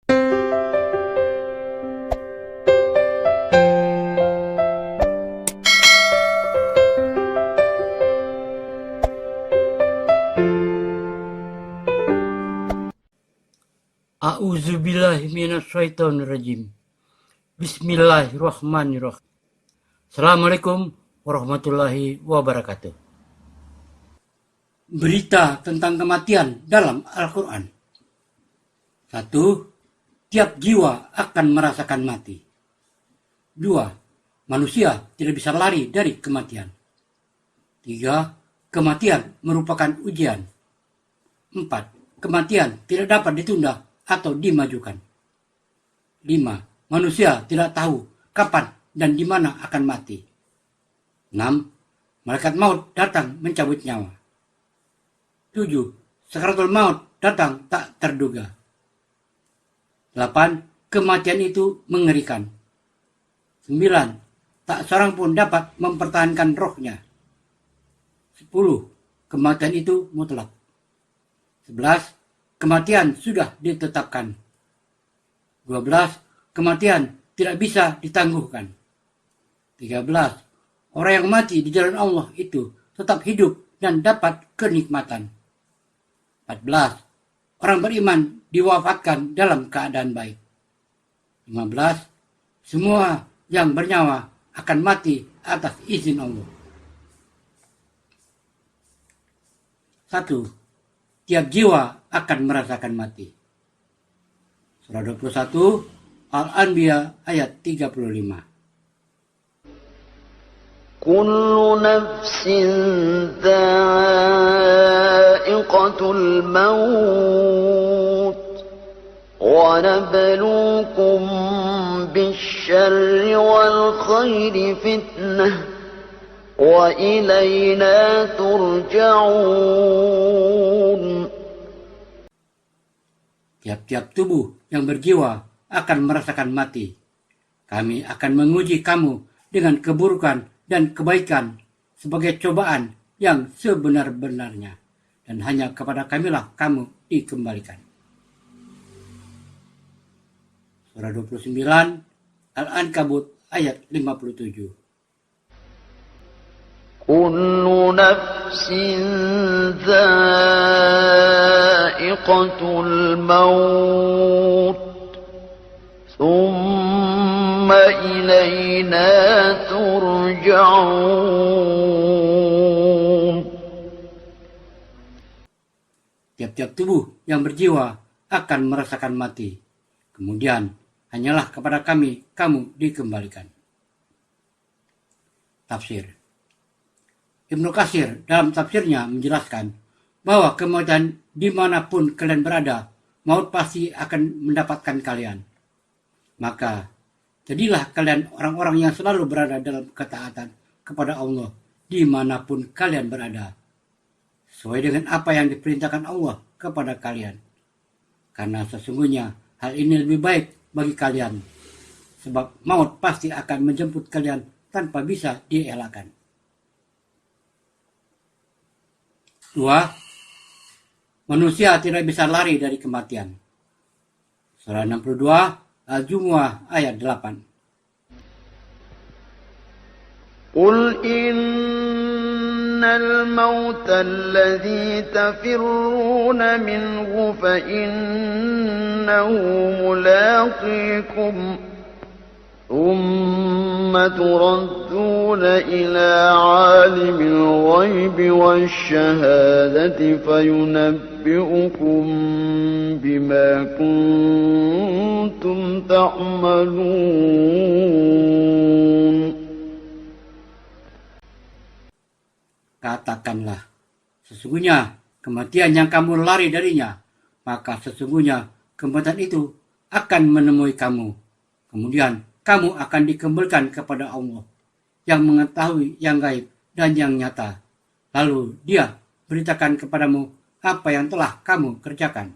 A'udzubillahi minasyaitonirrajim. Bismillahirrahmanirrahim. Assalamualaikum warahmatullahi wabarakatuh. Berita tentang kematian dalam Al-Quran. 1. Tiap jiwa akan merasakan mati. 2. Manusia tidak bisa lari dari kematian. 3. Kematian merupakan ujian. 4. Kematian tidak dapat ditunda atau dimajukan. 5. Manusia tidak tahu kapan dan di mana akan mati. 6. Malaikat maut datang mencabut nyawa. 7. Sakaratul maut datang tak terduga. 8. Kematian itu mengerikan. 9. Tak seorang pun dapat mempertahankan rohnya. 10. Kematian itu mutlak. 11. Kematian sudah ditetapkan. 12. Kematian tidak bisa ditangguhkan. 13. Orang yang mati di jalan Allah itu tetap hidup dan dapat kenikmatan. 14. Orang beriman diwafatkan dalam keadaan baik. 15. Semua yang bernyawa akan mati atas izin Allah. 1. Tiap jiwa akan merasakan mati. Surah 21 Al-Anbiya ayat 35. Kullu nafsin dha'iqatul maut wa nabluukum bisyarri wal khairi fitnah wa ilayna turja'un. Tiap-tiap tubuh yang berjiwa akan merasakan mati. Kami akan menguji kamu dengan keburukan dan kebaikan sebagai cobaan yang sebenar-benarnya. Dan hanya kepada kamilah kamu dikembalikan. Surah 29 Al-Ankabut ayat 57. Kullu nafsin dha'iqatul maut thumma ilayna turja'un. Tiap-tiap tubuh yang berjiwa akan merasakan mati. Kemudian hanyalah kepada kami kamu dikembalikan. Tafsir. Ibnu Katsir dalam tafsirnya menjelaskan bahwa kematian dimanapun kalian berada, maut pasti akan mendapatkan kalian. Maka jadilah kalian orang-orang yang selalu berada dalam ketaatan kepada Allah dimanapun kalian berada, sesuai dengan apa yang diperintahkan Allah kepada kalian. Karena sesungguhnya hal ini lebih baik bagi kalian, sebab maut pasti akan menjemput kalian tanpa bisa dielakkan. 2. Manusia tidak bisa lari dari kematian. Surah 62 Al-Jumu'ah ayat 8. Qul innal mauta alladhi tafirruna minhu fa innahu mulaqikum ثم تردون إلى عالم الغيب والشهادة فينبئكم بما كنتم تعملون. Katakanlah, sesungguhnya kematian yang kamu lari darinya, maka sesungguhnya kematian itu akan menemui kamu. Kemudian kamu akan dikembalikan kepada Allah yang mengetahui yang gaib dan yang nyata. Lalu Dia beritakan kepadamu apa yang telah kamu kerjakan.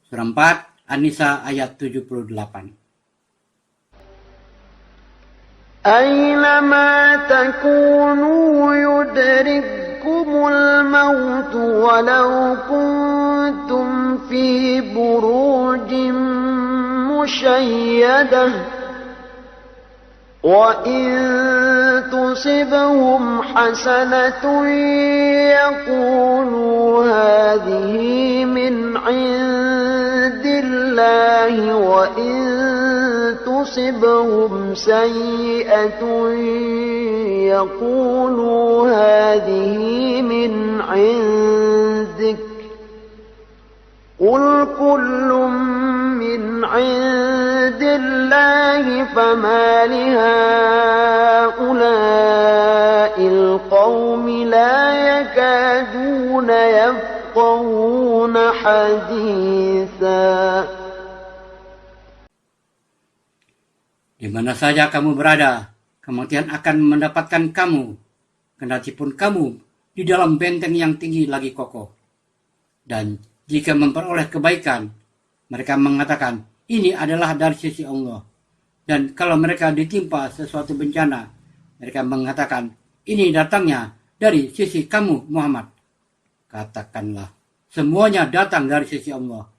Surah 4 An-Nisa ayat 78. Aynama takunu yudrikkumul maut walau kuntum كنتم في بروج مشيدة وإن تصبهم حسنة يقولوا هذه من عند الله وإن تصبهم سيئة يقولوا هذه من عندك قل كل من عند الله فما لهؤلاء القوم لا يكادون يفقهون حديثا. Di mana saja kamu berada, kematian akan mendapatkan kamu, kendatipun kamu di dalam benteng yang tinggi lagi kokoh. Dan jika memperoleh kebaikan, mereka mengatakan, ini adalah dari sisi Allah. Dan kalau mereka ditimpa sesuatu bencana, mereka mengatakan, ini datangnya dari sisi kamu, Muhammad. Katakanlah, semuanya datang dari sisi Allah.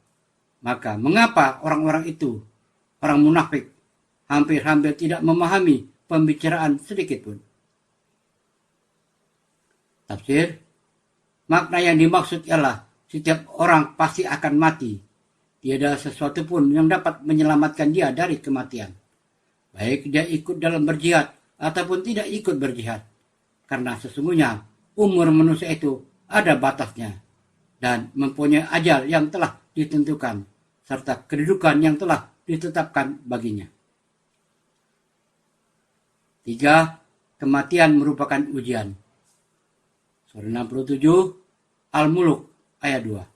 Maka mengapa orang-orang itu, orang munafik, hampir-hampir tidak memahami pembicaraan sedikit pun? Tafsir, makna yang dimaksud ialah setiap orang pasti akan mati. Tiada sesuatu pun yang dapat menyelamatkan dia dari kematian. Baik dia ikut dalam berjihad ataupun tidak ikut berjihad. Karena sesungguhnya umur manusia itu ada batasnya. Dan mempunyai ajal yang telah ditentukan. Serta kedudukan yang telah ditetapkan baginya. 3. Kematian merupakan ujian. Surah 67 Al-Muluk ayat 2.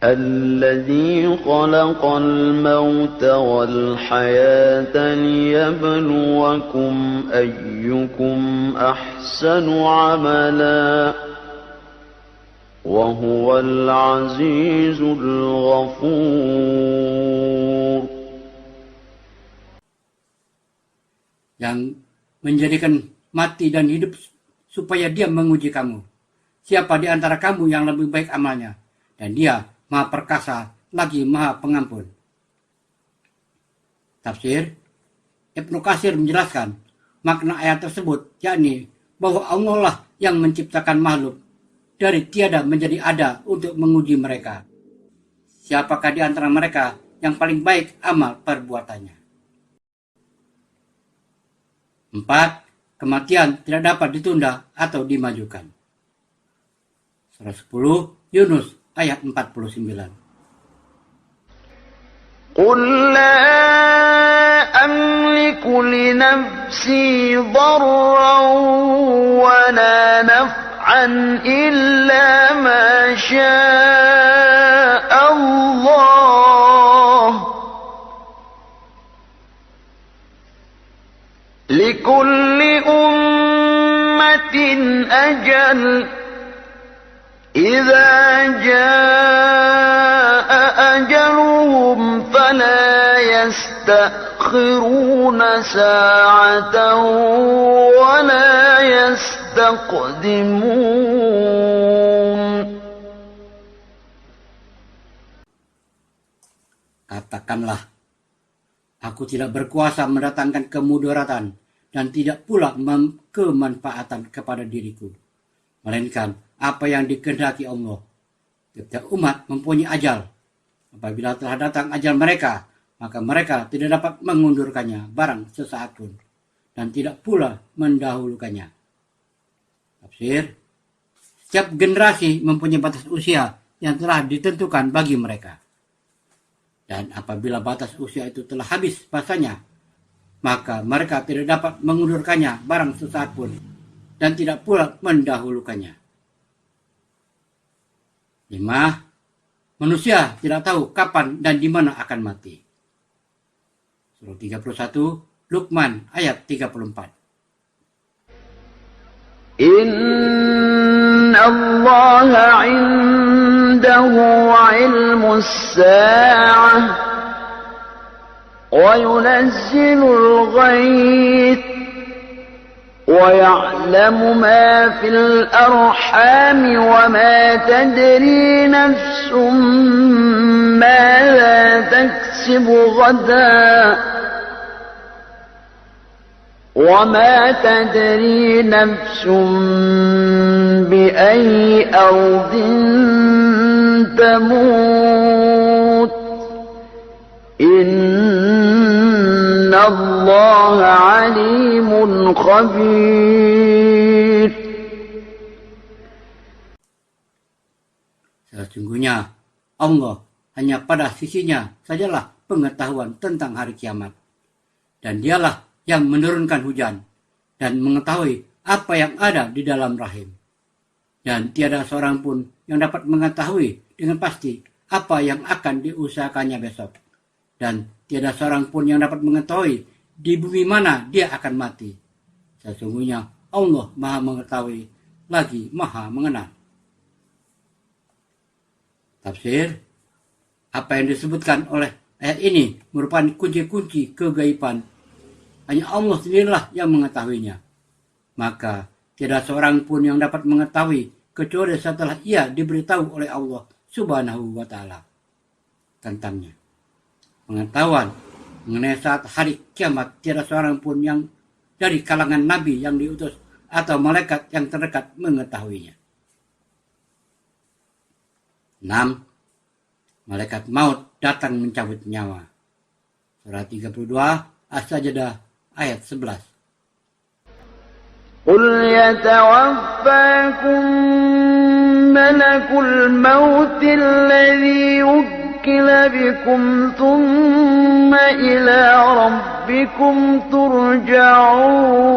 الذي خلق الموت والحياة ليبلوكم أيكم أحسن عملا وهو العزيز الغفور. Yang menjadikan mati dan hidup supaya dia menguji kamu. Siapa di antara kamu yang lebih baik amalnya? Dan dia Maha Perkasa lagi Maha Pengampun. Tafsir, Ibnu Katsir menjelaskan makna ayat tersebut, yakni bahwa Allah lah yang menciptakan makhluk dari tiada menjadi ada untuk menguji mereka. Siapakah di antara mereka yang paling baik amal perbuatannya? 4. Kematian tidak dapat ditunda atau dimajukan. Surah 10 Yunus ayat 49. قل لا أملك لنفسي ضرا ولا نفعا إلا ما شاء الله لكل أمة أجل إذا جاء أجلهم فلا يستأخرون ساعة ولا يستقدمون. Katakanlah, aku tidak berkuasa mendatangkan kemudaratan dan tidak pula kemanfaatan kepada diriku, melainkan apa yang dikehendaki Allah. Setiap umat mempunyai ajal. Apabila telah datang ajal mereka, maka mereka tidak dapat mengundurkannya barang sesaat pun, dan tidak pula mendahulukannya. Tafsir, setiap generasi mempunyai batas usia yang telah ditentukan bagi mereka. Dan apabila batas usia itu telah habis masanya, maka mereka tidak dapat mengundurkannya barang sesaat pun, dan tidak pula mendahulukannya. 5. Manusia tidak tahu kapan dan di mana akan mati. Surah 31 Luqman ayat 34. Inna Allah indahu ilmus sa'ah wa yunazzilul ghaith wa ya'lamu ma fil arham wa ma tadri nafsun madza taksibu ghadan wa ma tadri nafsun bi ayyi ardin tamut. Sesungguhnya di sisinya Allah ilmu saat dan ilmu ويعلم ما في الأرحام وما تدري نفس ماذا تكسب غدا وما تدري نفس بأي أرض تموت إن الله عليم خبير. Sesungguhnya Allah hanya pada sisinya sajalah pengetahuan tentang hari kiamat. Dan dialah yang menurunkan hujan dan mengetahui apa yang ada di dalam rahim. Dan tiada seorang pun yang dapat mengetahui dengan pasti apa yang akan diusahakannya besok. Dan tiada seorang pun yang dapat mengetahui di bumi mana dia akan mati. Sesungguhnya Allah Maha mengetahui lagi Maha mengenal. Tafsir, apa yang disebutkan oleh ayat ini merupakan kunci-kunci kegaiban. Hanya Allah sendirilah yang mengetahuinya. Maka tidak seorang pun yang dapat mengetahui kecuali setelah ia diberitahu oleh Allah Subhanahu wa Ta'ala tentangnya. Pengetahuan mengenai saat hari kiamat tidak seorang pun yang dari kalangan nabi yang diutus atau malaikat yang terdekat mengetahuinya. 6. Malaikat maut datang mencabut nyawa. Surah 32 As-Sajdah ayat 11. Qul yatawaffakum malakul maut alladhi wukkila bikum thumma ila rabbikum turja'un.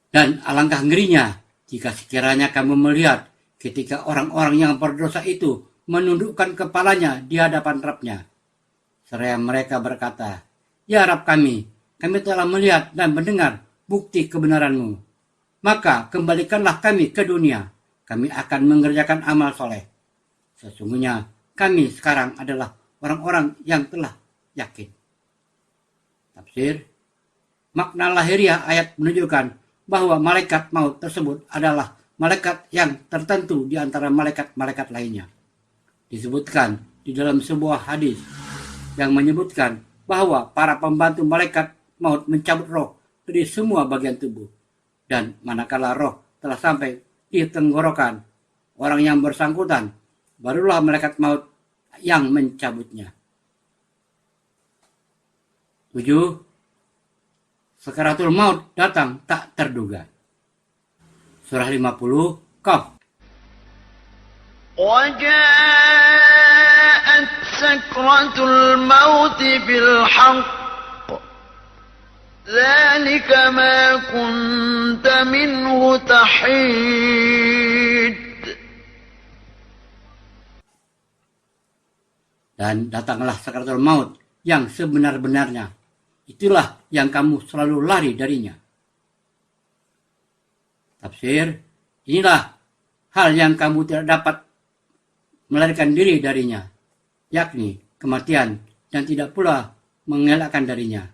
Dan alangkah ngerinya jika sekiranya kamu melihat ketika orang-orang yang berdosa itu menundukkan kepalanya di hadapan Rabb-nya. Seraya mereka berkata, "Ya Rabb kami telah melihat dan mendengar bukti kebenaran-Mu. Maka kembalikanlah kami ke dunia. Kami akan mengerjakan amal soleh. Sesungguhnya kami sekarang adalah orang-orang yang telah yakin." Tafsir, makna lahiriah ayat menunjukkan bahwa malaikat maut tersebut adalah malaikat yang tertentu di antara malaikat-malaikat lainnya. Disebutkan di dalam sebuah hadis yang menyebutkan bahwa para pembantu malaikat maut mencabut roh dari semua bagian tubuh. Dan manakala roh telah sampai di tenggorokan orang yang bersangkutan, barulah malaikat maut yang mencabutnya. 7. Sakaratul maut datang tak terduga. Surah 50 Qaf. وجاءت سكرة الموت بالحق ذلك ما كنت منه تحيد. Dan datanglah sakaratul maut yang sebenar-benarnya. Itulah yang kamu selalu lari darinya. Tafsir, inilah hal yang kamu tidak dapat melarikan diri darinya, yakni kematian, dan tidak pula mengelakkan darinya.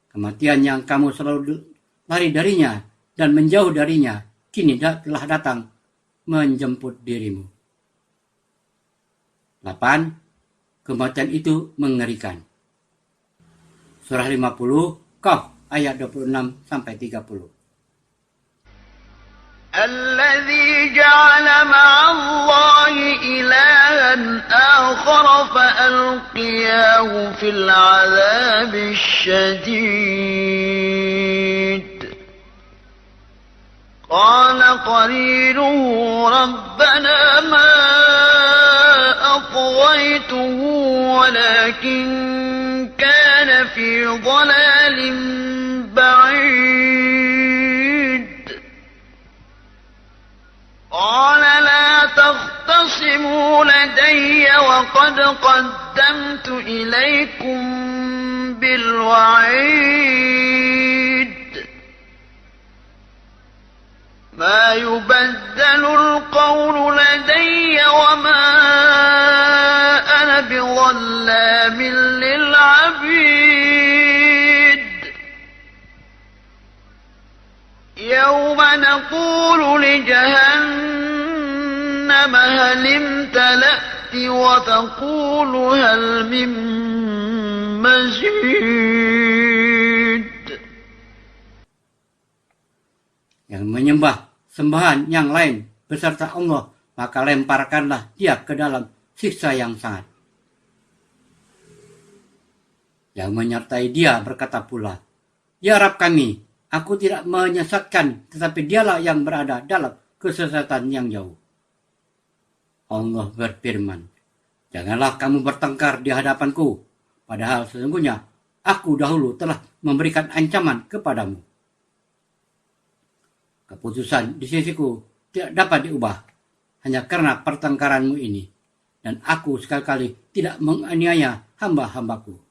Kematian yang kamu selalu lari darinya dan menjauh darinya, kini telah datang menjemput dirimu. 8. Kematian itu mengerikan. Surah 50 Qaf ayat 26-30. الذي جعل مع الله إلها آخر فألقياه في العذاب الشديد قال قرينه ربنا ما أطغيته ولكن كان في ضلال بعيد قال لا تختصموا لدي وقد قدمت إليكم بالوعيد ما يبدل القول لدي وما أنا بظلام للعبيد يوم نقول لجهنم هل امتلأت وتقول هل من مزيد. Yang menyembah sembahan yang lain beserta Allah, maka lemparkanlah dia ke dalam siksa yang sangat. Yang menyertai dia berkata pula, "Ya Rabb kami, aku tidak menyesatkan, tetapi dialah yang berada dalam kesesatan yang jauh." Allah berfirman, "Janganlah kamu bertengkar di hadapanku, padahal sesungguhnya aku dahulu telah memberikan ancaman kepadamu. Keputusan di sisiku tidak dapat diubah hanya karena pertengkaranmu ini, dan aku sekali-kali tidak menganiaya hamba-hambaku."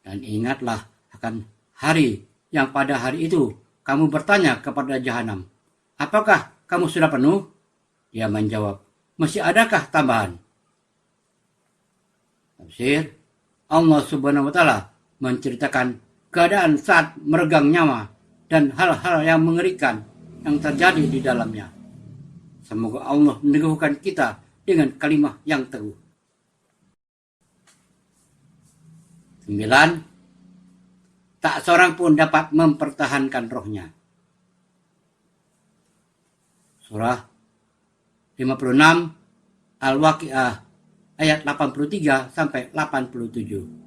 Dan ingatlah akan hari yang pada hari itu kamu bertanya kepada jahanam, "Apakah kamu sudah penuh?" Dia menjawab, "Masih adakah tambahan?" Tafsir, Allah Subhanahu wa Ta'ala menceritakan keadaan saat meregang nyawa dan hal-hal yang mengerikan yang terjadi di dalamnya. Semoga Allah meneguhkan kita dengan kalimat yang teguh. 9. Tak seorang pun dapat mempertahankan rohnya. Surah 56 Al-Waqi'ah ayat 83 sampai 87.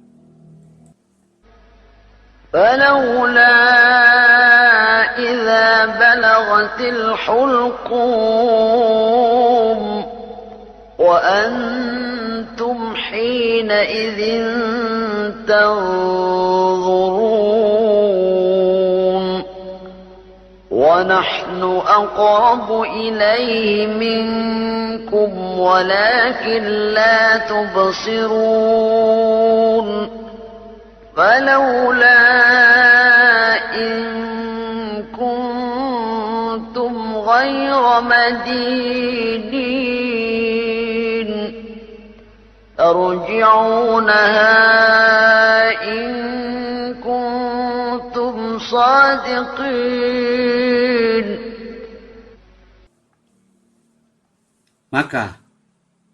فلولا إذا بلغت الحلقوم وأنتم حينئذ تنظرون ونحن أقرب إليه منكم ولكن لا تبصرون فلولا إن كنتم غير مدينين ترجعونها إن كنتم صادقين. Maka,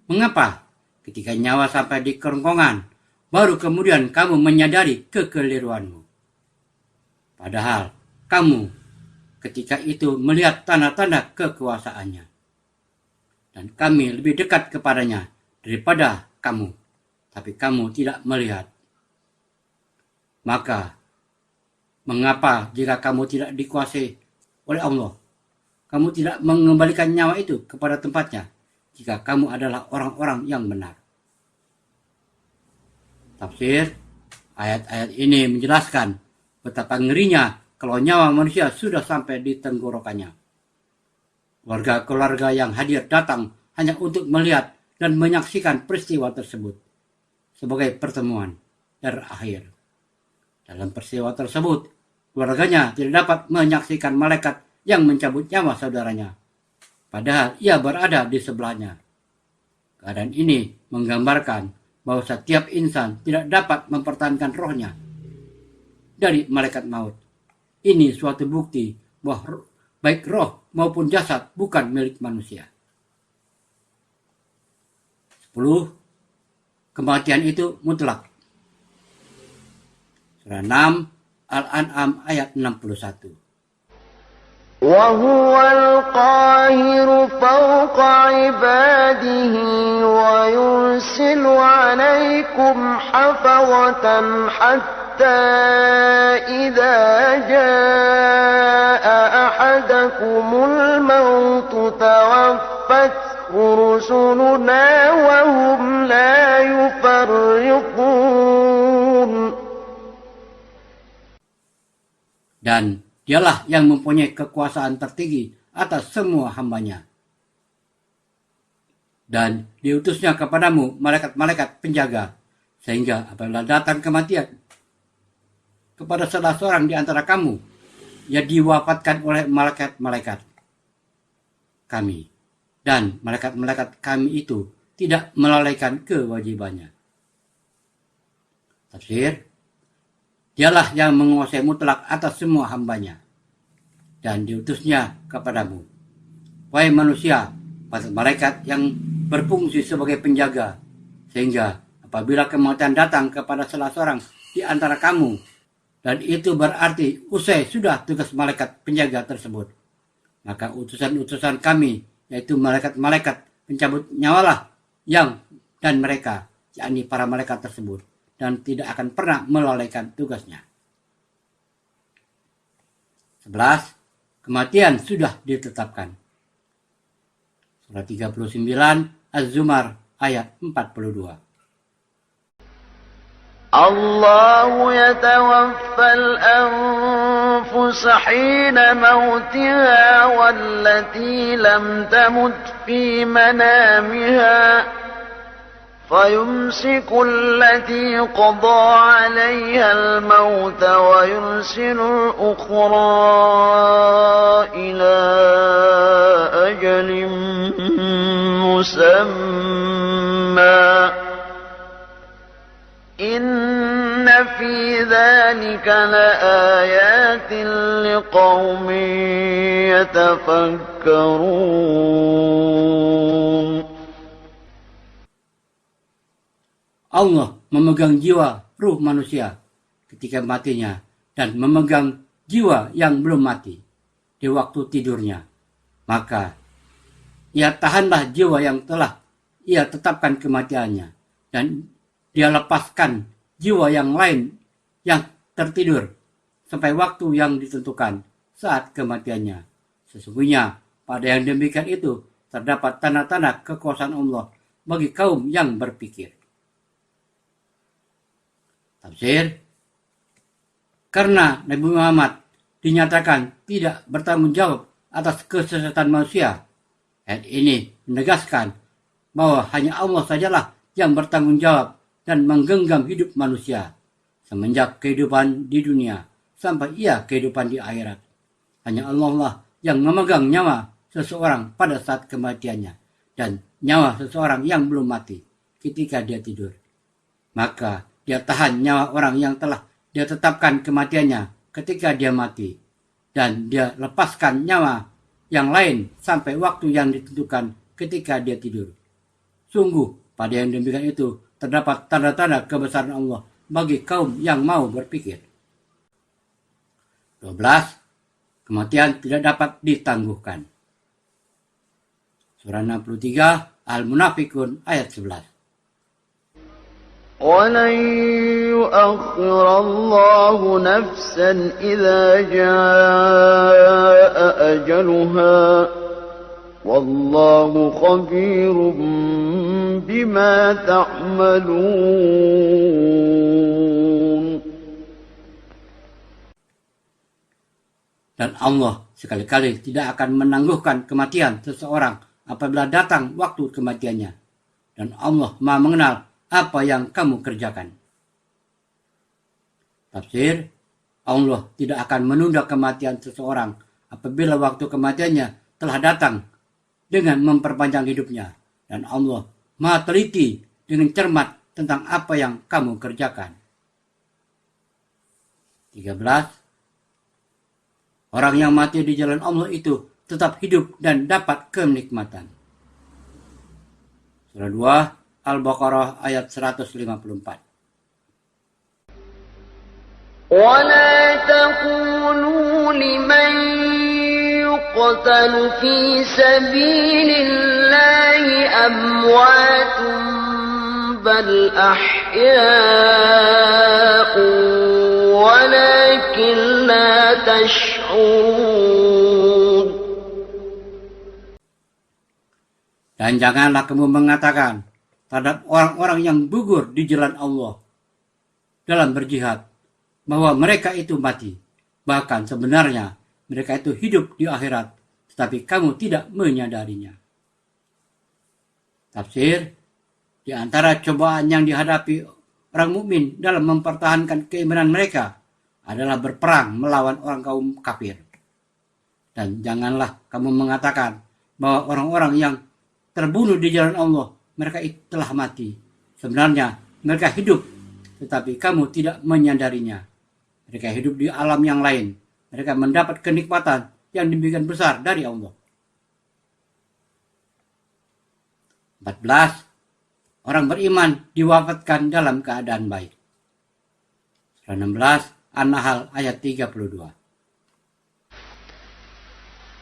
mengapa ketika nyawa sampai di kerongkongan, baru kemudian kamu menyadari kekeliruanmu? Padahal kamu ketika itu melihat tanda-tanda kekuasaannya. Dan kami lebih dekat kepadanya daripada kamu, tapi kamu tidak melihat. Maka, mengapa jika kamu tidak dikuasai oleh Allah, kamu tidak mengembalikan nyawa itu kepada tempatnya jika kamu adalah orang-orang yang benar? Tafsir, ayat-ayat ini menjelaskan betapa ngerinya kalau nyawa manusia sudah sampai di tenggorokannya. Keluarga-keluarga yang hadir datang hanya untuk melihat dan menyaksikan peristiwa tersebut sebagai pertemuan terakhir. Dalam peristiwa tersebut, keluarganya tidak dapat menyaksikan malaikat yang mencabut nyawa saudaranya, padahal ia berada di sebelahnya. Keadaan ini menggambarkan bahwa setiap insan tidak dapat mempertahankan rohnya dari malaikat maut. Ini suatu bukti bahwa baik roh maupun jasad bukan milik manusia. 10. Kematian itu mutlak. Surah 6 Al-An'am ayat 61. وهو القاهر فوق عباده ويرسل عليكم حفظة حتى إذا جاء أحدكم الموت توفته رسلنا وهم لا يفرطون. Dan dialah yang mempunyai kekuasaan tertinggi atas semua hambanya. Dan diutusnya kepadamu malaikat-malaikat penjaga, sehingga apabila datang kematian kepada salah seorang di antara kamu, ia diwafatkan oleh malaikat-malaikat kami. Dan malaikat-malaikat kami itu tidak melalaikan kewajibannya. Tafsir, Dialah yang menguasai mutlak atas semua hambanya, dan diutusnya kepadamu. Wahai manusia, pada malaikat yang berfungsi sebagai penjaga, sehingga apabila kematian datang kepada salah seorang di antara kamu, dan itu berarti usai sudah tugas malaikat penjaga tersebut, maka utusan-utusan kami, yaitu malaikat-malaikat pencabut nyawalah yang dan mereka, yakni para malaikat tersebut, dan tidak akan pernah melalaikan tugasnya. 11. Kematian sudah ditetapkan. Surah 39 Az-Zumar ayat 42. الله يتوفى الأنفس حين موتها والتي لم تمت في منامها فيمسك التي قضى عليها الموت ويرسل الأخرى إلى أجل مسمى إن في ذلك لآيات لقوم يتفكرون. Allah memegang jiwa ruh manusia ketika matinya dan memegang jiwa yang belum mati di waktu tidurnya. Maka ia tahanlah jiwa yang telah ia tetapkan kematiannya, dan dia lepaskan jiwa yang lain yang tertidur sampai waktu yang ditentukan saat kematiannya. Sesungguhnya pada yang demikian itu terdapat tanda-tanda kekuasaan Allah bagi kaum yang berpikir. Tafsir, karena Nabi Muhammad dinyatakan tidak bertanggung jawab atas kesesatan manusia, ayat ini menegaskan bahwa hanya Allah sajalah yang bertanggung jawab dan menggenggam hidup manusia semenjak kehidupan di dunia sampai ia kehidupan di akhirat. Hanya Allah lah yang memegang nyawa seseorang pada saat kematiannya dan nyawa seseorang yang belum mati ketika dia tidur. Maka dia tahan nyawa orang yang telah dia tetapkan kematiannya ketika dia mati, dan dia lepaskan nyawa yang lain sampai waktu yang ditentukan ketika dia tidur. Sungguh pada yang demikian itu terdapat tanda-tanda kebesaran Allah bagi kaum yang mau berpikir. 12. Kematian tidak dapat ditangguhkan. Surah 63 Al-Munafikun ayat 11. ولن يؤخر الله نفسا إذا جاء أجلها والله خبير بما تعملون. Dan Allah sekali-kali tidak akan menangguhkan kematian seseorang apabila datang waktu kematiannya. Dan Allah Maha mengenal apa yang kamu kerjakan. Tafsir, Allah tidak akan menunda kematian seseorang apabila waktu kematiannya telah datang dengan memperpanjang hidupnya. Dan Allah Maha teliti dengan cermat tentang apa yang kamu kerjakan. 13. Orang yang mati di jalan Allah itu tetap hidup dan dapat kenikmatan. Surah 2 Al-Baqarah ayat 154. ولا تقولوا لمن يقتل في سبيل الله أموات بل أحياء ولكن لا تشعرون. Dan janganlah kamu mengatakan terhadap orang-orang yang gugur di jalan Allah dalam berjihad bahwa mereka itu mati. Bahkan sebenarnya mereka itu hidup di akhirat, tetapi kamu tidak menyadarinya. Tafsir, di antara cobaan yang dihadapi orang mukmin dalam mempertahankan keimanan mereka adalah berperang melawan orang kaum kafir. Dan janganlah kamu mengatakan bahwa orang-orang yang terbunuh di jalan Allah mereka itu telah mati. Sebenarnya mereka hidup, tetapi kamu tidak menyadarinya. Mereka hidup di alam yang lain. Mereka mendapat kenikmatan yang demikian besar dari Allah. 14. Orang beriman diwafatkan dalam keadaan baik. Surah 16, An-Nahl ayat 32.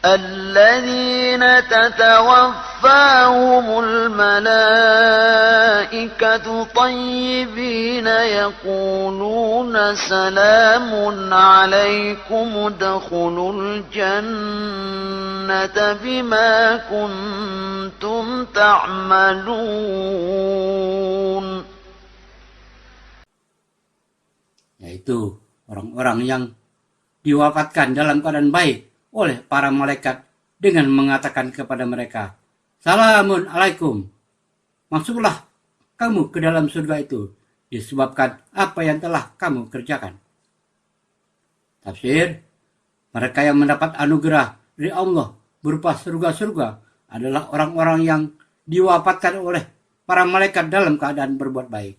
الذين تتوفاهم الملائكة طيبين يقولون سلام عليكم ادخلوا الجنة بما كنتم تعملون. Yaitu orang-orang yang diwafatkan dalam keadaan baik oleh para malaikat dengan mengatakan kepada mereka, Salamun alaikum. Masuklah kamu ke dalam surga itu disebabkan apa yang telah kamu kerjakan. Tafsir, mereka yang mendapat anugerah dari Allah berupa surga-surga adalah orang-orang yang diwafatkan oleh para malaikat dalam keadaan berbuat baik.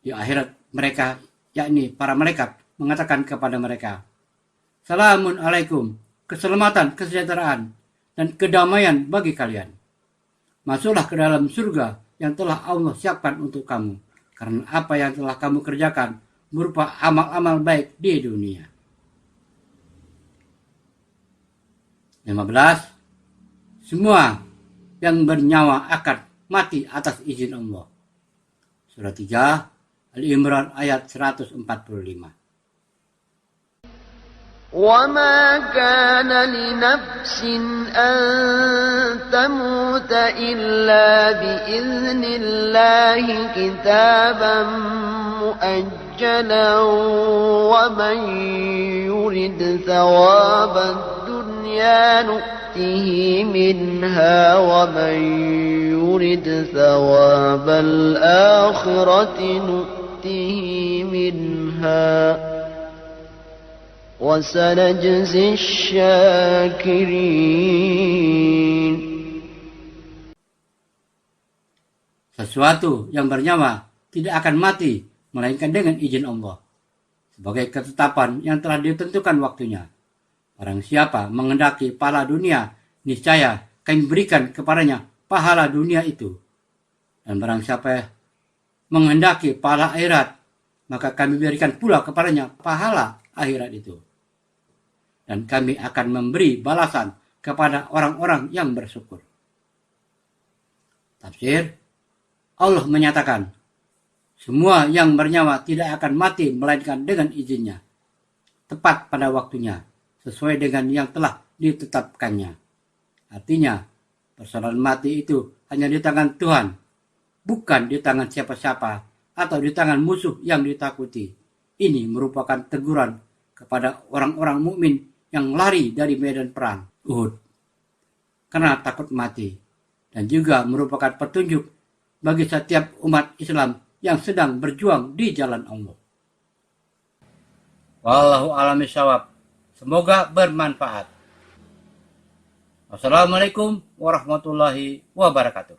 Di akhirat mereka, yakni para malaikat, mengatakan kepada mereka, Salamun alaikum. Keselamatan, kesejahteraan, dan kedamaian bagi kalian. Masuklah ke dalam surga yang telah Allah siapkan untuk kamu, karena apa yang telah kamu kerjakan berupa amal-amal baik di dunia. 15. Semua yang bernyawa akan mati atas izin Allah. Surah 3, Al-Imran ayat 145. وما كان لنفس أن تموت إلا بإذن الله كتابا مؤجلا ومن يرد ثواب الدنيا نؤته منها ومن يرد ثواب الآخرة نؤته منها وسنجزي الشاكرين. Sesuatu yang bernyawa tidak akan mati melainkan dengan izin Allah, sebagai ketetapan yang telah ditentukan waktunya. Barang siapa menghendaki pahala dunia, niscaya kami berikan kepadanya pahala dunia itu. Dan barang siapa menghendaki pahala akhirat, maka kami berikan pula kepadanya pahala akhirat itu. Dan kami akan memberi balasan kepada orang-orang yang bersyukur. Tafsir, Allah menyatakan, semua yang bernyawa tidak akan mati melainkan dengan izinnya, tepat pada waktunya, sesuai dengan yang telah ditetapkannya. Artinya, persoalan mati itu hanya di tangan Tuhan, bukan di tangan siapa-siapa atau di tangan musuh yang ditakuti. Ini merupakan teguran kepada orang-orang mukmin yang lari dari medan perang Uhud karena takut mati, dan juga merupakan petunjuk bagi setiap umat Islam yang sedang berjuang di jalan Allah. Wallahu a'lam bishawab. Semoga bermanfaat. Wassalamualaikum warahmatullahi wabarakatuh.